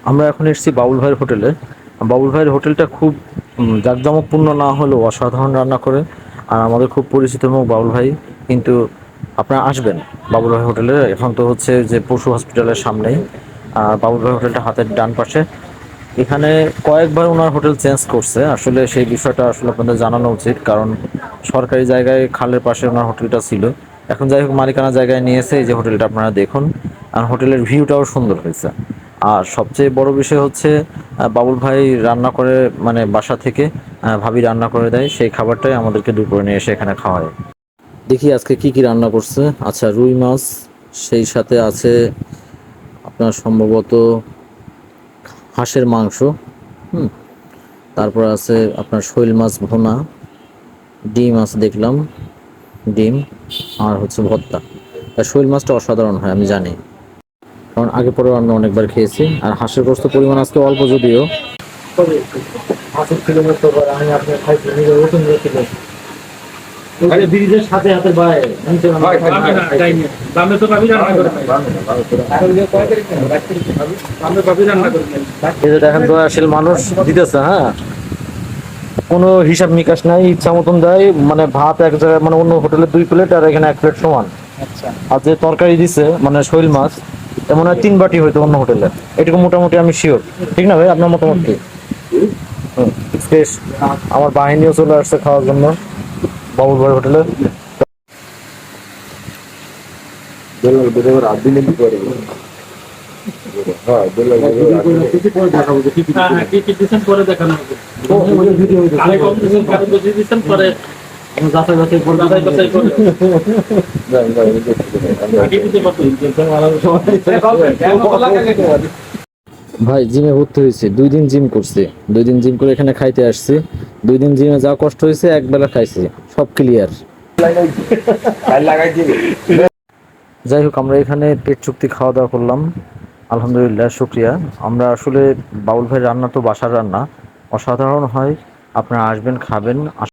আমরা এখন এসেছি বাবুল ভাইয়ের হোটেলে। বাবুল ভাইয়ের হোটেলটা খুব জাঁকজমকপূর্ণ না হলেও অসাধারণ রান্না করে। আর আমাদের খুব পরিচিত মুখ বাবুল ভাই। কিন্তু আপনারা আসবেন বাবুল ভাই হোটেলে। এখন তো হচ্ছে যে পশু হসপিটালের সামনেই বাবুল ভাই হোটেলটা হাতের ডান পাশে। এখানে কয়েকবার ওনার হোটেল চেঞ্জ করছে, আসলে সেই বিষয়টা আসলে আপনাদের জানানো উচিত, কারণ সরকারি জায়গায় খালের পাশে ওনার হোটেলটা ছিল। এখন যাই হোক মালিকানা জায়গায় নিয়েছে, এই যে হোটেলটা আপনারা দেখুন। আর হোটেলের ভিউটাও সুন্দর হয়েছে। আর সবচেয়ে বড় বিষয় হচ্ছে বাবুল ভাই রান্না করে, মানে বাসা থেকে ভাবি রান্না করে দেয়, সেই খাবারটাই আমাদেরকে দুপুরে নিয়ে এসে এখানে খাওয়ায়। দেখি আজকে কি কি রান্না করছে। আচ্ছা, রুই মাছ, সেই সাথে আছে আপনার সম্ভবত হাঁসের মাংস, হুম, তারপর আছে আপনার শৈল মাছ ভুনা, ডিম আছে দেখলাম, ডিম, আর হচ্ছে ভর্তা। আর শৈল মাছটা অসাধারণ হয় আমি জানি, কারণ আগে পরেও আমি অনেকবার খেয়েছি। আর হাঁসের গোস্ত পরিমাণ আজকে অল্প যদিও, তবে হাঁসের কিলোমিটার পর আমি আপনার খাইছি নিজের নতুন রেখে আরে ব্রিজের সাথে হাতে বাই নিচে দামে তো ভাবি রান্না করে দামে ভাবি রান্না করে এই যে দেখেন দয়াশীল মানুষ দিতেছে, হ্যাঁ, কোনো হিসাব নিকাশ নাই, ইচ্ছা মতন দেয়। মানে ভাত এক জায়গায়, মানে অন্য হোটেলে 2 প্লেট আর এখানে 1 প্লেট সমান। আচ্ছা, আর যে তরকারি দিছে মানে শৈল মাছ, এমন হয় 3 বাটি হয়তো অন্য হোটেলে, এটুকু মোটামুটি আমি শিওর। ঠিক না ভাই, আপনার মতামত কি? শেষ, আমার বাহিনীও চলে আসছে খাওয়ার জন্য বাবুল ভাই হোটেলে। রাত দিলে কি করে? হ্যাঁ, পরে দেখানো হবে। ভাই জিমে ভর্তি হয়েছে, 2 দিন জিম করছি, 2 দিন জিম করে এখানে খাইতে আসছি। 2 দিন জিমে যা কষ্ট হয়েছে, একবেলা খাইছি, সব ক্লিয়ার। যাই হোক, আমরা এখানে পেট চুক্তি খাওয়া দাওয়া করলাম, আলহামদুলিল্লাহ, শুক্রিয়া। আমরা আসলে বাউল ভাই রান্না তো বাসার রান্না, অসাধারণ হয়। আপনারা আসবেন, খাবেন।